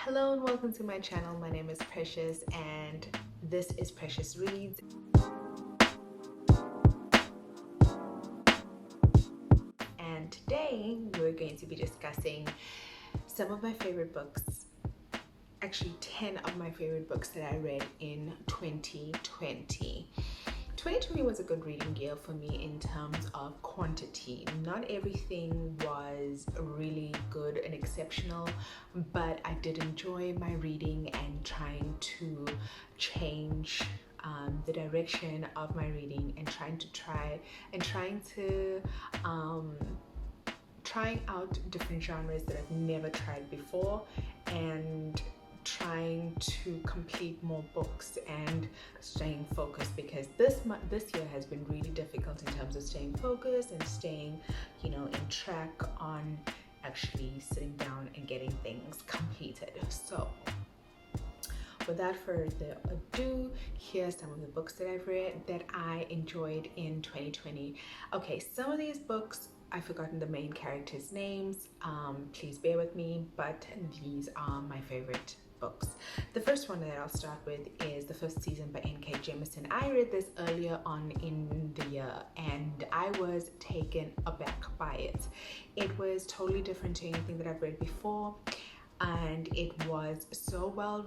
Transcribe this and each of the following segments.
Hello and welcome to my channel. My name is Precious and this is Precious Reads. And today we're going to be discussing some of my favorite books, actually 10 of my favorite books that I read in 2020. 2020 was a good reading year for me in terms of quantity. Not everything was really good and exceptional, but I did enjoy my reading and trying to change the direction of my reading and trying out different genres that I've never tried before, and trying to complete more books and staying focused, because this year has been really difficult in terms of staying focused and staying, in track on actually sitting down and getting things completed. So without further ado, here's some of the books that I've read that I enjoyed in 2020. Okay, some of these books I've forgotten the main characters' names. Please bear with me, but these are my favorite books. The first one that I'll start with is The Fifth Season by N.K. Jemisin. I read this earlier on in the year and I was taken aback by it. It was totally different to anything that I've read before, and it was so well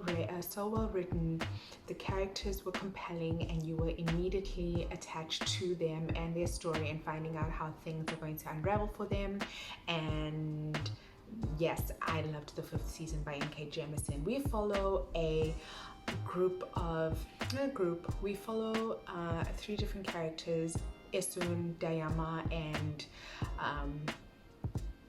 written. The characters were compelling and you were immediately attached to them and their story and finding out how things are going to unravel for them. And yes, I loved The Fifth Season by N.K. Jemisin. We follow we follow three different characters: Esun, Dayama, and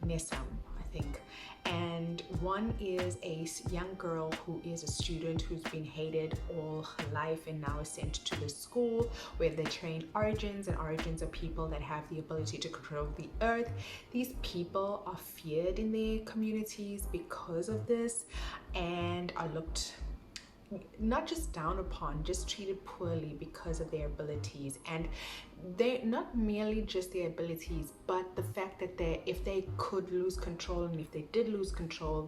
Nesam, I think. And one is a young girl who is a student who's been hated all her life and now is sent to the school where they train origins, and origins are people that have the ability to control the earth. These people are feared in their communities because of this and are looked not just down upon, just treated poorly because of their abilities. And they're not merely just their abilities, but the fact that if they could lose control, and if they did lose control,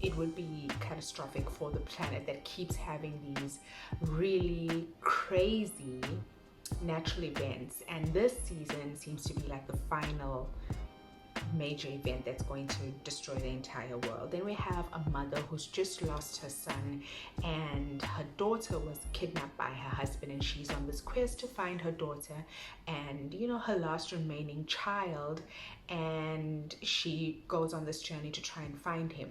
it would be catastrophic for the planet that keeps having these really crazy natural events. And this season seems to be like the final major event that's going to destroy the entire world. Then we have a mother who's just lost her son, and her daughter was kidnapped by her husband, and she's on this quest to find her daughter and her last remaining child, and she goes on this journey to try and find him.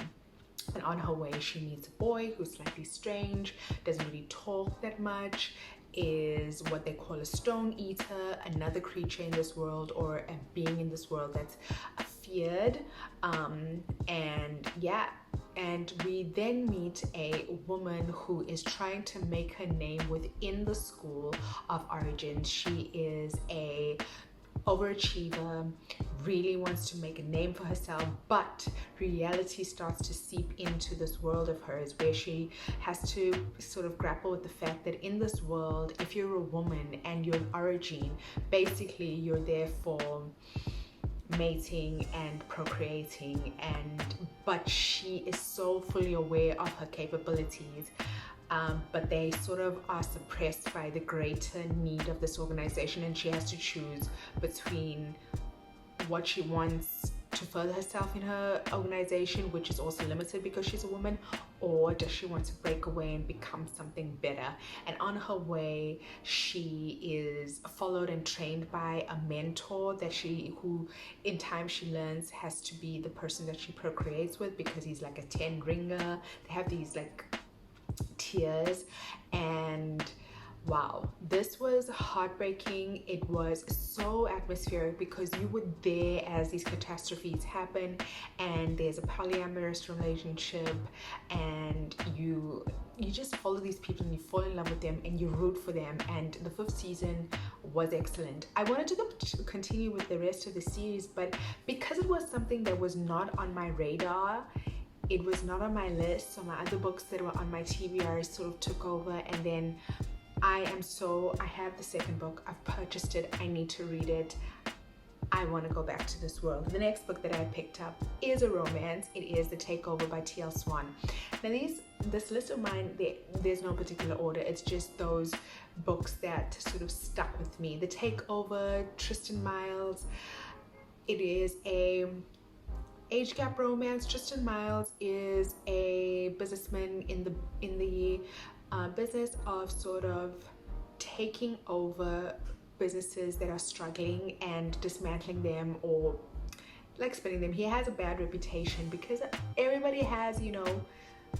And on her way she meets a boy who's slightly strange, doesn't really talk that much, is what they call a stone eater, another creature in this world, or a being in this world that's feared. And we then meet a woman who is trying to make her name within the school of origin. She is a overachiever, really wants to make a name for herself, but reality starts to seep into this world of hers where she has to sort of grapple with the fact that in this world, if you're a woman and you're an origin, basically you're there for mating and procreating, but she is so fully aware of her capabilities, but they sort of are suppressed by the greater need of this organization, and she has to choose between what she wants to further herself in her organization, which is also limited because she's a woman, or does she want to break away and become something better. And on her way she is followed and trained by a mentor who in time she learns has to be the person that she procreates with, because he's like a 10 ringer. They have these like tiers, and wow, this was heartbreaking. It was so atmospheric because you were there as these catastrophes happen, and there's a polyamorous relationship, and you just follow these people and you fall in love with them and you root for them. And the fifth season was excellent. I wanted to continue with the rest of the series, but because it was something that was not on my radar, it was not on my list, so my other books that were on my TBR sort of took over. And then I have the second book, I've purchased it, I need to read it. I want to go back to this world. The next book that I picked up is a romance. It is The Takeover by TL Swan. Now this list of mine, there's no particular order. It's just those books that sort of stuck with me. The Takeover, Tristan Miles. It is a age gap romance. Tristan Miles is a businessman in the business of sort of taking over businesses that are struggling and dismantling them or like spinning them. He has a bad reputation because everybody has, you know,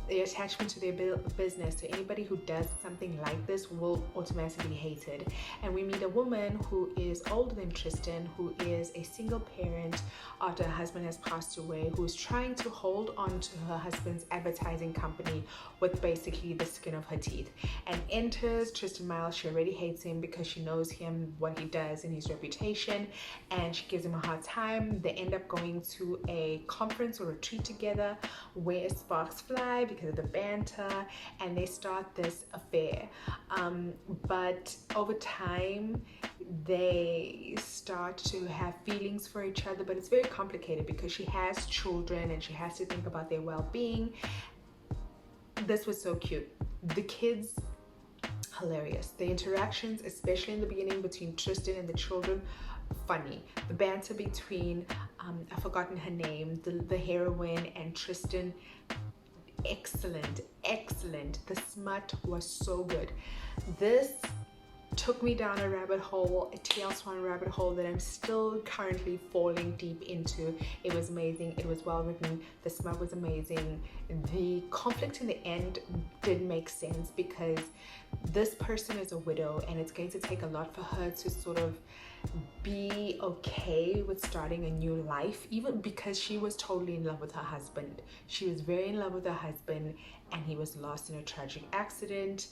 the attachment to their business. So anybody who does something like this will automatically be hated. And we meet a woman who is older than Tristan, who is a single parent after her husband has passed away, who is trying to hold on to her husband's advertising company with basically the skin of her teeth. And enters Tristan Miles. She already hates him because she knows him, what he does, and his reputation, and she gives him a hard time. They end up going to a conference or retreat together where sparks fly because of the banter, and they start this affair. But over time, they start to have feelings for each other, but it's very complicated because she has children and she has to think about their well-being. This was so cute. The kids, hilarious. The interactions, especially in the beginning between Tristan and the children, funny. The banter between I've forgotten her name, the heroine, and Tristan, excellent. The smut was so good. This took me down a rabbit hole, a TL Swan rabbit hole that I'm still currently falling deep into. It was amazing. It was well written. The smut was amazing. The conflict in the end did make sense because this person is a widow and it's going to take a lot for her to sort of be okay with starting a new life, even because she was totally in love with her husband. She was very in love with her husband and he was lost in a tragic accident.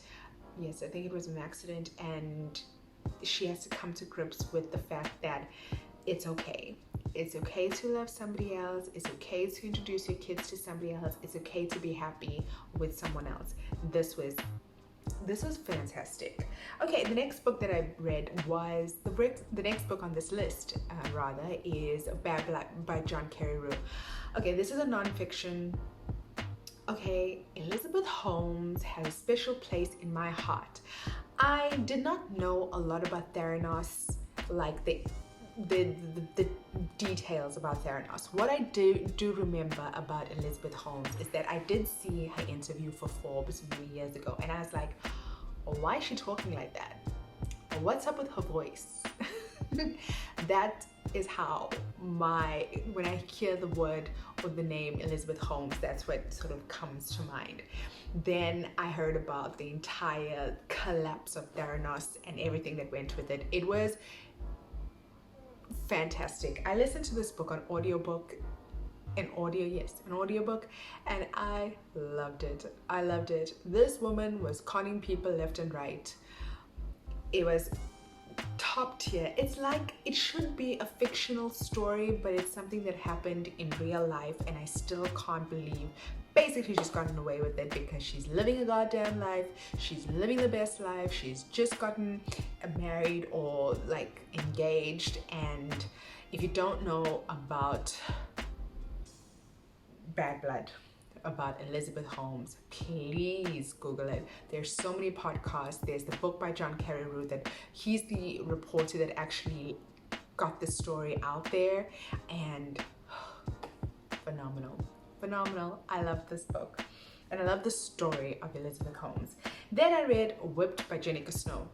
Yes, I think it was an accident, and she has to come to grips with the fact that it's okay. It's okay to love somebody else. It's okay to introduce your kids to somebody else. It's okay to be happy with someone else. This was fantastic. Okay, the next book that I read was the next book on this list, is Bad Blood by John Carreyrou. Okay, this is a non-fiction. Okay, Elizabeth Holmes has a special place in my heart. I did not know a lot about Theranos, like the details about Theranos. What I do remember about Elizabeth Holmes is that I did see her interview for Forbes many years ago, and I was like, why is she talking like that? What's up with her voice? That is how when I hear the word or the name Elizabeth Holmes, that's what sort of comes to mind. Then I heard about the entire collapse of Theranos and everything that went with it. It was fantastic. I listened to this book on audiobook, and I loved it. This woman was conning people left and right. It was top tier. It's like it should be a fictional story, but it's something that happened in real life, and I still can't believe basically she's gotten away with it because she's living a goddamn life. She's living the best life. She's just gotten married or like engaged. And if you don't know about Bad Blood, about Elizabeth Holmes, please Google it. There's so many podcasts. There's the book by John Carreyrou that he's the reporter that actually got the story out there, and phenomenal. I love this book and I love the story of Elizabeth Holmes. Then I read Whipped by Jenika Snow.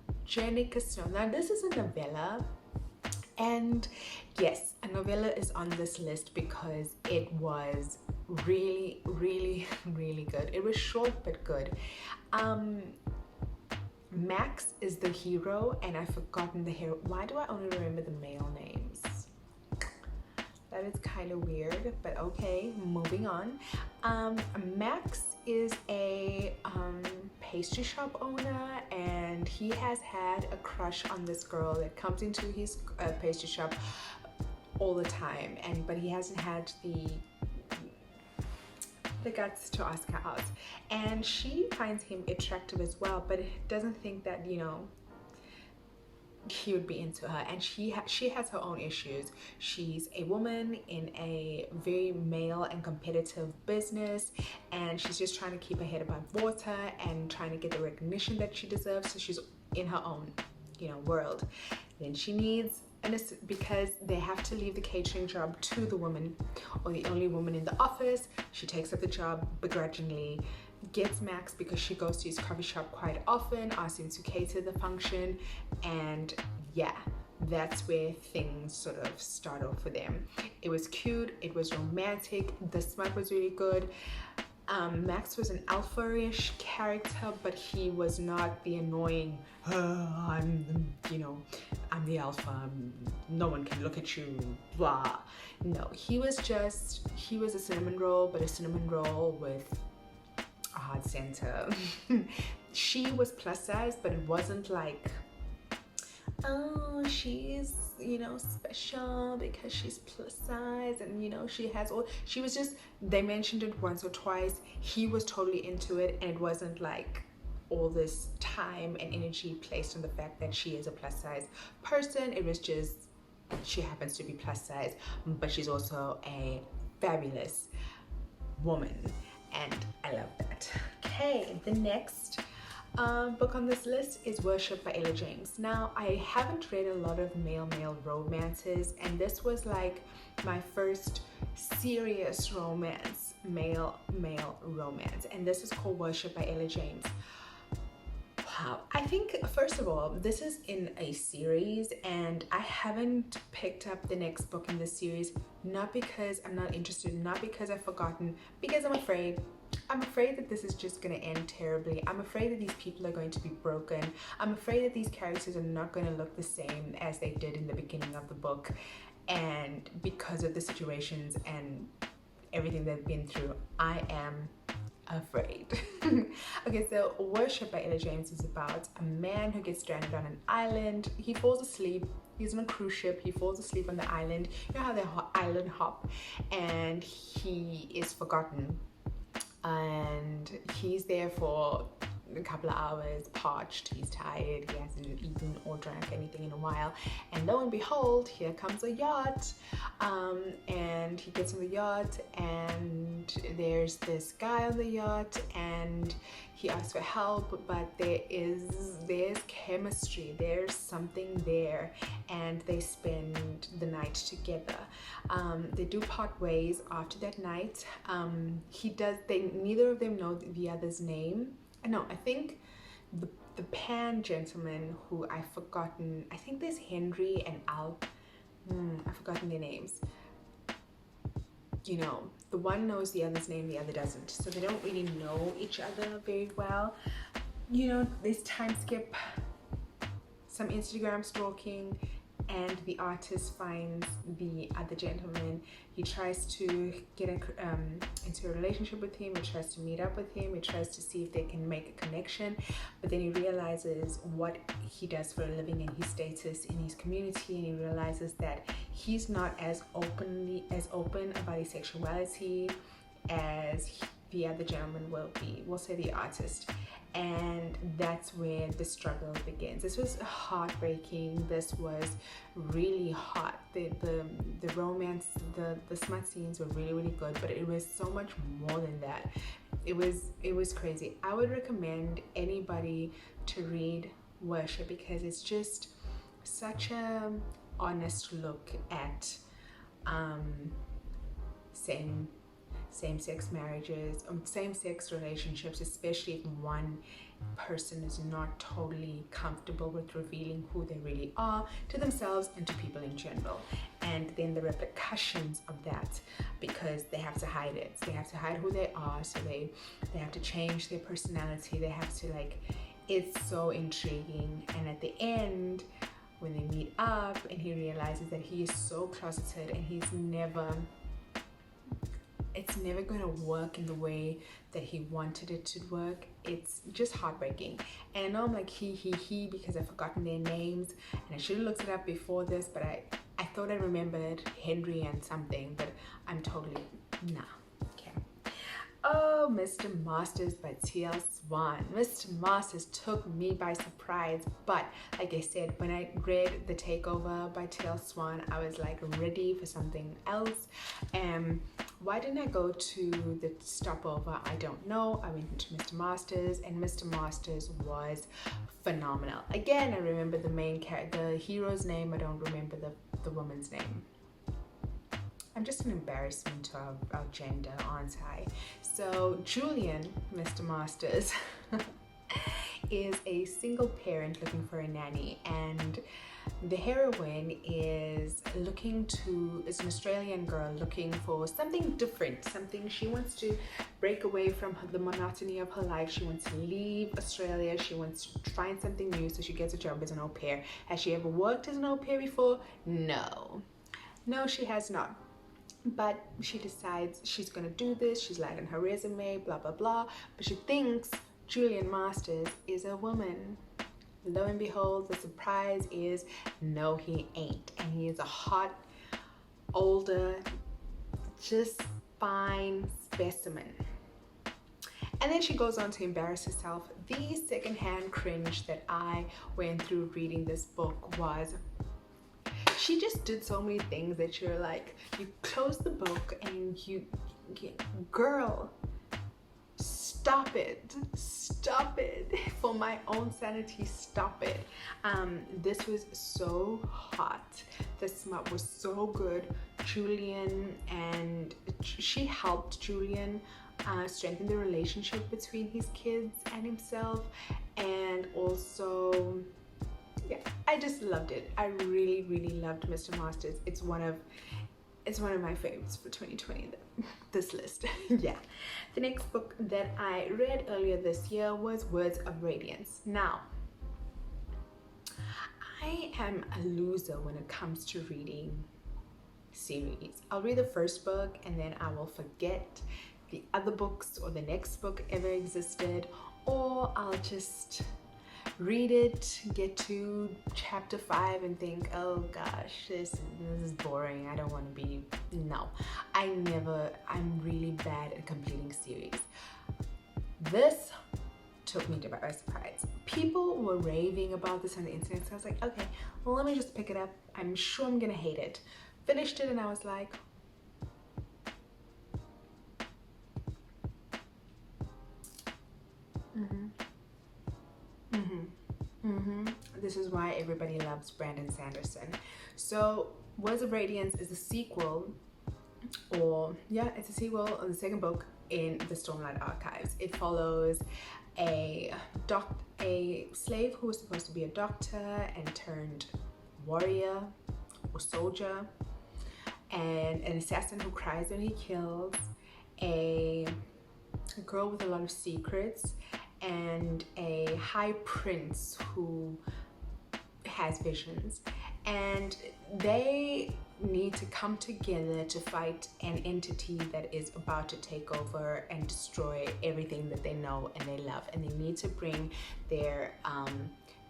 Now this is a novella, and yes, a novella is on this list because it was really good. It was short but good. Max is the hero, and I've forgotten the hero. Why do I only remember the male names? That is kind of weird, but okay, moving on. Max is a pastry shop owner, and he has had a crush on this girl that comes into his pastry shop all the time, but he hasn't had the guts to ask her out, and she finds him attractive as well, but doesn't think that, you know, he would be into her, and she has her own issues. She's a woman in a very male and competitive business, and she's just trying to keep her head above water and trying to get the recognition that she deserves. So she's in her own, you know, world. Then she needs because they have to leave the catering job to the woman, or the only woman in the office. She takes up the job begrudgingly, gets Max because she goes to his coffee shop quite often, asks him to cater the function, and yeah, that's where things sort of start off for them. It was cute, it was romantic, the smut was really good. Max was an alpha-ish character, but he was not the annoying, I'm the alpha, no one can look at you, blah. No, he was a cinnamon roll, but a cinnamon roll with a hard center. She was plus size, but it wasn't like, oh, she's, you know, special because she's plus size, and you know, she was just, they mentioned it once or twice. He was totally into it, and it wasn't like all this time and energy placed on the fact that she is a plus size person. It was just, she happens to be plus size, but she's also a fabulous woman, and I love that. Okay, the next book on this list is Worship by Ella James. Now, I haven't read a lot of male romances, and this was like my first serious romance, male romance, and this is called Worship by Ella James. Wow, I think first of all, this is in a series, and I haven't picked up the next book in this series, not because I'm not interested, not because I've forgotten, because I'm afraid that this is just going to end terribly. I'm afraid that these people are going to be broken. I'm afraid that these characters are not going to look the same as they did in the beginning of the book, and because of the situations and everything they've been through, I am afraid. Okay, so Worship by Ella James is about a man who gets stranded on an island. He falls asleep. He's on a cruise ship. He falls asleep on the island. You know how they island hop, and he is forgotten. And he's there for a couple of hours, parched, he's tired, he hasn't eaten or drank anything in a while, and lo and behold, here comes a yacht. And he gets on the yacht, and there's this guy on the yacht, and he asks for help, but there's chemistry, there's something there, and they spend the night together. They do part ways after that night. Neither of them know the other's name. No, I think the Pan gentleman, who I've forgotten, I think there's Henry and Al, I've forgotten their names. You know, the one knows the other's name, the other doesn't, so they don't really know each other very well. You know, there's time skip, some Instagram stalking, and the artist finds the other gentleman. He tries to get into a relationship with him. He tries to meet up with him. He tries to see if they can make a connection, but then he realizes what he does for a living and his status in his community, and he realizes that he's not as open about his sexuality as the other gentleman will be. We'll say the artist. And that's where the struggle begins. This was heartbreaking. This was really hot. The romance, the smut scenes were really good, but it was so much more than that. It was crazy. I would recommend anybody to read Worship, because it's just such a honest look at same-sex marriages, same-sex relationships, especially if one person is not totally comfortable with revealing who they really are to themselves and to people in general, and then the repercussions of that, because they have to hide it. They have to hide who they are, so they have to change their personality. They have to, like, it's so intriguing. And at the end, when they meet up and he realizes that he is so closeted and it's never going to work in the way that he wanted it to work, it's just heartbreaking. And I know I'm like he because I've forgotten their names, and I should have looked it up before this, but I thought I remembered Henry and something, but I'm totally nah. Okay. Oh, Mr. Masters by TL Swan. Mr. Masters took me by surprise, but like I said, when I read The Takeover by TL Swan, I was like ready for something else. Why didn't I go to the stopover? I don't know. I went to Mr. Masters, and Mr. Masters was phenomenal. Again, I remember the main character, the hero's name. I don't remember the woman's name. I'm just an embarrassment to our gender, aren't I? So Julian, Mr. Masters, is a single parent looking for a nanny, and the heroine is an Australian girl looking for something different, something she wants to break away from the monotony of her life. She wants to leave Australia. She wants to find something new, so she gets a job as an au pair. Has she ever worked as an au pair before? No, she has not. But she decides she's gonna do this. She's like on her resume, blah blah blah, but she thinks Julian Masters is a woman. Lo and behold, the surprise is no, he ain't, and he is a hot, older, just fine specimen. And then she goes on to embarrass herself. The secondhand cringe that I went through reading this book was, she just did so many things that you're like, you close the book and girl, stop it, for my own sanity, stop it. This was so hot. The smut was so good. Julian, and she helped Julian strengthen the relationship between his kids and himself, and also, yeah, I just loved it. I really, really loved Mr. Masters. It's one of my favorites for 2020, this list. Yeah. The next book that I read earlier this year was Words of Radiance. Now, I am a loser when it comes to reading series. I'll read the first book and then I will forget the other books or the next book ever existed, or I'll just read it, get to chapter 5 and think, oh gosh, this is boring. I don't want to be, no. I'm really bad at completing series. This took me by surprise. People were raving about this on the internet, so I was like, okay, well, let me just pick it up. I'm sure I'm gonna hate it. Finished it and I was like, this is why everybody loves Brandon Sanderson. So Words of Radiance is a sequel, it's a sequel of the second book in the Stormlight Archives. It follows a slave who was supposed to be a doctor and turned warrior or soldier, and an assassin who cries when he kills, a girl with a lot of secrets, and a high prince who has visions, and they need to come together to fight an entity that is about to take over and destroy everything that they know and they love, and they need to bring their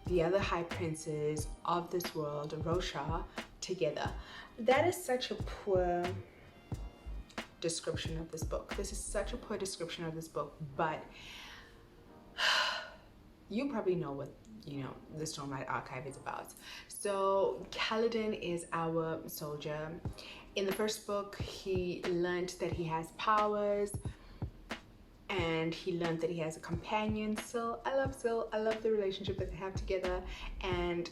the other high princes of this world, Rosha, together. That is such a poor description of this book. This is such a poor description of this book, but you probably know what the Stormlight Archive is about. So Kaladin is our soldier. In the first book, he learned that he has powers, and he learned that he has a companion, Syl. I love the relationship that they have together. And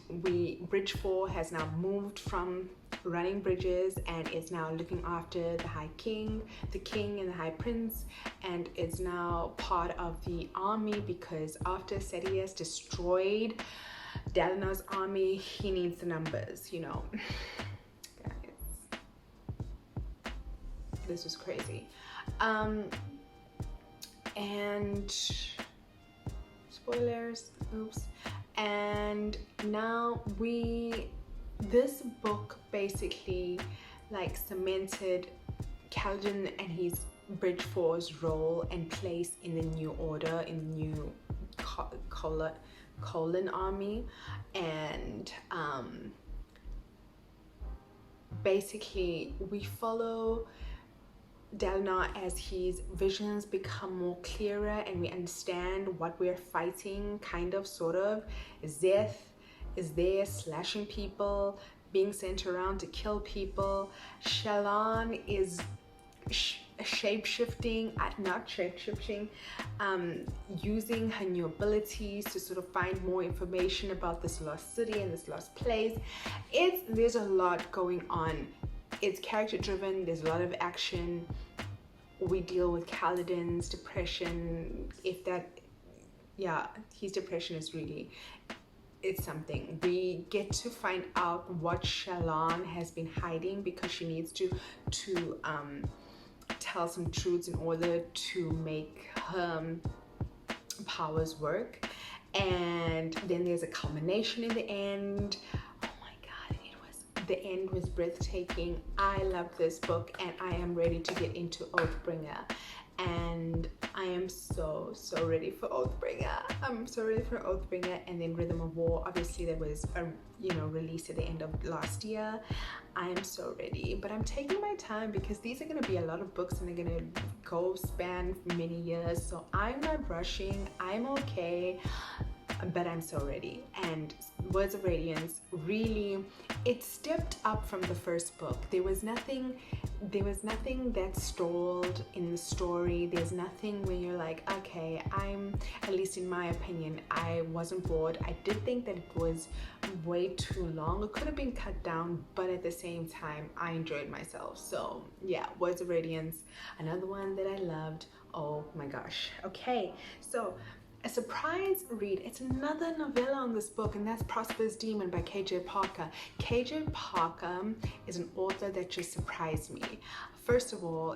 Bridge 4 has now moved from running bridges and is now looking after the king and the High Prince, and is now part of the army, because after Setius destroyed Dalinar's army, he needs the numbers, Guys, this was crazy. And spoilers, oops. And now this book basically like cemented Kaladin and his Bridge 4's role and place in the New Order, in the new Colon army. And basically we follow Delna, as his visions become more clearer and we understand what we're fighting, kind of, sort of. Zeth is there slashing people, being sent around to kill people. Shalon is shape-shifting, not shape-shifting, using her new abilities to sort of find more information about this lost city and this lost place. There's a lot going on. It's character driven, there's a lot of action. We deal with Kaladin's depression. His depression is really, it's something. We get to find out what Shalon has been hiding because she needs to tell some truths in order to make her powers work. And then there's a culmination in the end. The end was breathtaking. I love this book and I am ready to get into Oathbringer. And I am so ready for Oathbringer. I'm so ready for Oathbringer. And then Rhythm of War, obviously that was released at the end of last year. I am so ready, but I'm taking my time because these are going to be a lot of books and they're going to go span many years. So I'm not rushing. I'm okay. But I'm so ready. And Words of Radiance, really, it stepped up from the first book. There was nothing that stalled in the story. There's nothing where you're like, okay, at least in my opinion, I wasn't bored. I did think that it was way too long. It could have been cut down, but at the same time, I enjoyed myself. So yeah, Words of Radiance, another one that I loved. Oh my gosh. Okay, so a surprise read. It's another novella on this book, and that's Prosperous Demon by KJ Parker. KJ Parker is an author that just surprised me. First of all,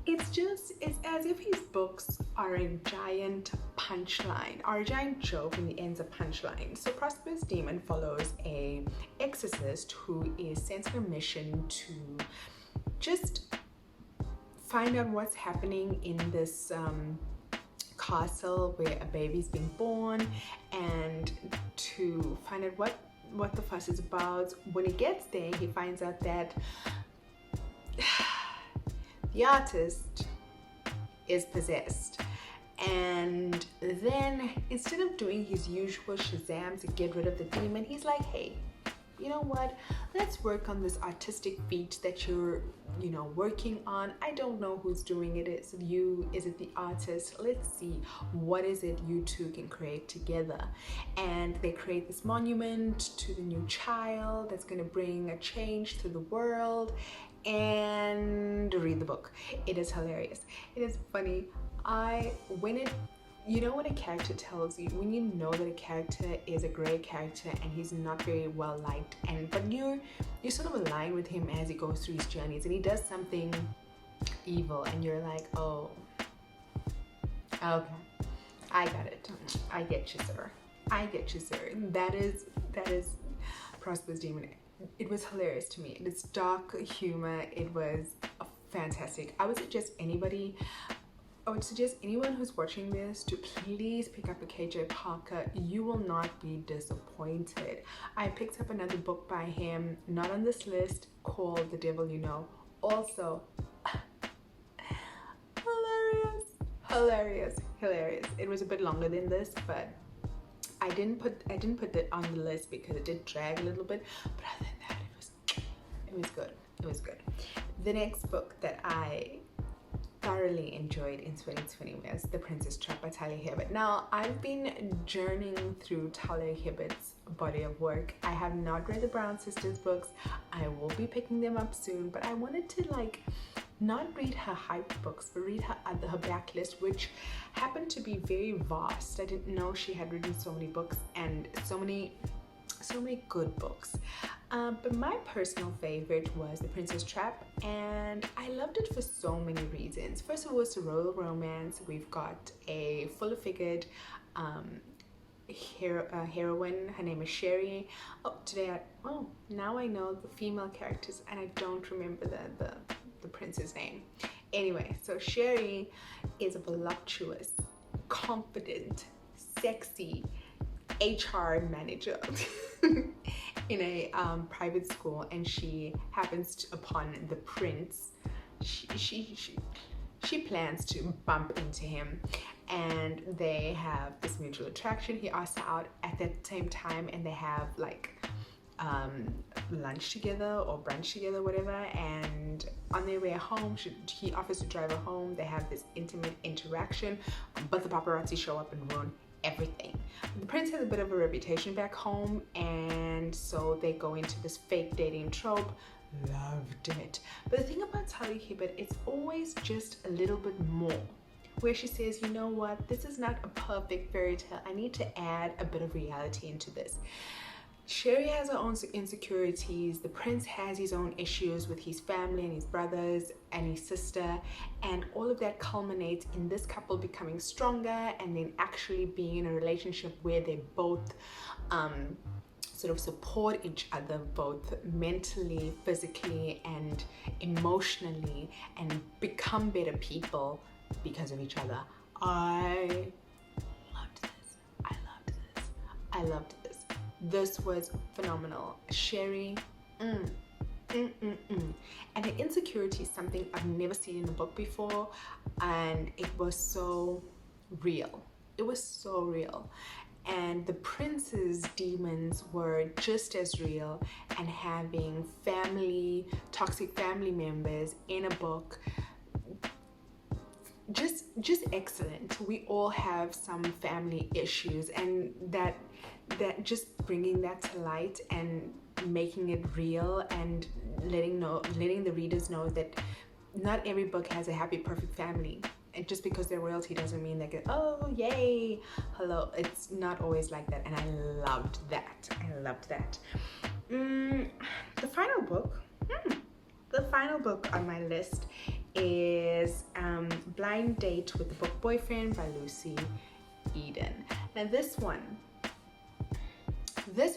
it's as if his books are a giant punchline, or a giant joke in the ends of punchline. So Prosperous Demon follows a exorcist who is sent on a mission to just find out what's happening in this castle where a baby's being born, and to find out what the fuss is about. When he gets there, he finds out that the artist is possessed. And then instead of doing his usual Shazam to get rid of the demon, he's like, hey, you know what, let's work on this artistic feat that you're working on. I don't know who's doing it. Is it the artist? Let's see, what is it you two can create together? And they create this monument to the new child that's going to bring a change to the world. And read the book. It is hilarious. It is funny. When a character tells you, when you know that a character is a great character and he's not very well liked, but you're sort of aligned with him as he goes through his journeys, and he does something evil, and you're like, oh, okay, I got it. I get you, sir. I get you, sir. That is Prosperous Demon. It was hilarious to me. It's dark humor. It was fantastic. I would suggest anyone who's watching this to please pick up a KJ Parker. You will not be disappointed. I picked up another book by him, not on this list, called The Devil You Know. Also, hilarious. It was a bit longer than this, but I didn't put it on the list because it did drag a little bit. But other than that, it was good. The next book that I thoroughly enjoyed in 2020 was The Princess Trap by Talia Hibbert. Now, I've been journeying through Talia Hibbert's body of work. I have not read the Brown Sisters books. I will be picking them up soon, but I wanted to not read her hype books, but read her backlist, which happened to be very vast. I didn't know she had written so many books and so many good books. But my personal favorite was The Princess Trap, and I loved it for so many reasons. First of all, it's a royal romance. We've got a full-figured heroine. Her name is Sherry. Now I know the female characters, and I don't remember the prince's name. Anyway, so Sherry is a voluptuous, confident, sexy HR manager in a private school, and she happens upon the prince. She plans to bump into him, and they have this mutual attraction. He asks her out at that same time, and they have like lunch together or brunch together, whatever. And on their way home, he offers to drive her home. They have this intimate interaction, but the paparazzi show up and ruin everything. The prince has a bit of a reputation back home, and so they go into this fake dating trope. Loved it. But the thing about Talia Hibbert, it's always just a little bit more, where she says, you know what, this is not a perfect fairy tale. I need to add a bit of reality into this. Sherry has her own insecurities. The prince has his own issues with his family and his brothers and his sister, and all of that culminates in this couple becoming stronger and then actually being in a relationship where they both sort of support each other, both mentally, physically, and emotionally, and become better people because of each other. I loved this. I loved this. This was phenomenal. Sherry, and the insecurity is something I've never seen in a book before, and it was so real. It was so real. And the prince's demons were just as real, and having toxic family members in a book, just excellent. We all have some family issues, and that just bringing that to light and making it real, and letting the readers know that not every book has a happy, perfect family. And just because they're royalty doesn't mean they get, oh yay, hello. It's not always like that, and I loved that. The final book on my list is Blind Date with the Book Boyfriend by Lucy Eden. Now this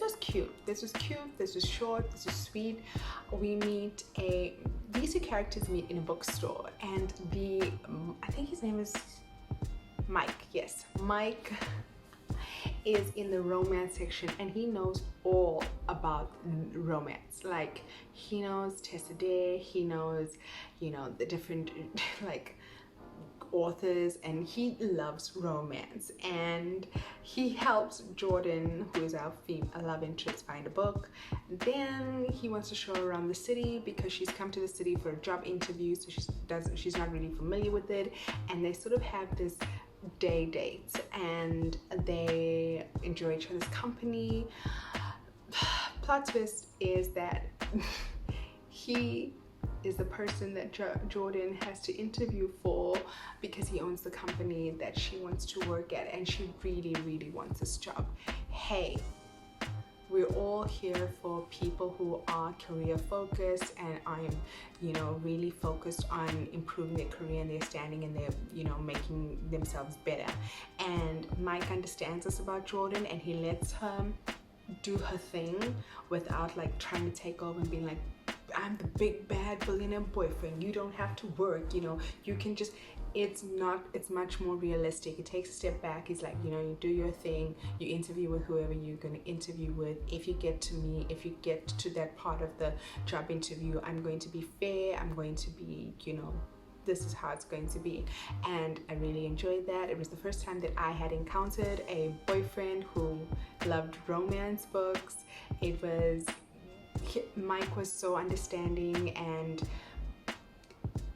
was cute. This was short, this was sweet. These two characters meet in a bookstore, and I think his name is Mike. Yes, Mike is in the romance section, and he knows all about romance. Like, he knows Tessa Day, he knows, the different like authors, and he loves romance, and he helps Jordan, who is our love interest, find a book. Then he wants to show her around the city because she's come to the city for a job interview, so she's not really familiar with it, and they sort of have this dates, and they enjoy each other's company. Plot twist is that he is the person that Jordan has to interview for, because he owns the company that she wants to work at, and she really wants this job. Hey, we're all here for people who are career focused, and I'm really focused on improving their career and their standing, and their making themselves better. And Mike understands this about Jordan, and he lets her do her thing without like trying to take over and being like, I'm the big bad billionaire boyfriend, you don't have to work, you can just, it's much more realistic. It takes a step back. It's like, you do your thing, you interview with whoever you're going to interview with. If you get to that part of the job interview, I'm going to be fair, I'm going to be, this is how it's going to be. And I really enjoyed that. It was the first time that I had encountered a boyfriend who loved romance books. Mike was so understanding, and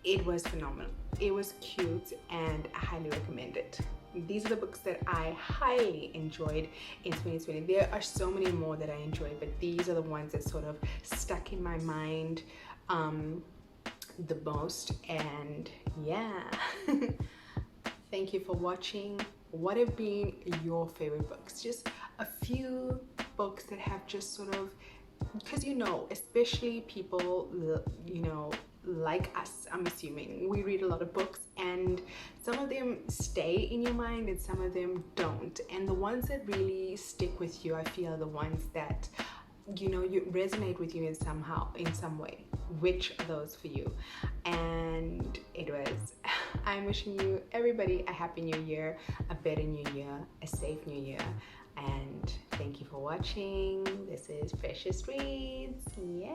it was phenomenal. It was cute, and I highly recommend it. These are the books that I highly enjoyed in 2020. There are so many more that I enjoyed, but these are the ones that sort of stuck in my mind the most. And yeah. Thank you for watching. What have been your favorite books? Just a few books that have just sort of, because especially people like us, I'm assuming, we read a lot of books, and some of them stay in your mind and some of them don't. And the ones that really stick with you, I feel, are the ones that you resonate with you in some way. Which are those for you? And I'm wishing you, everybody, a happy new year, a better new year, a safe new year. And thank you for watching. This is Precious Reads. Yeah.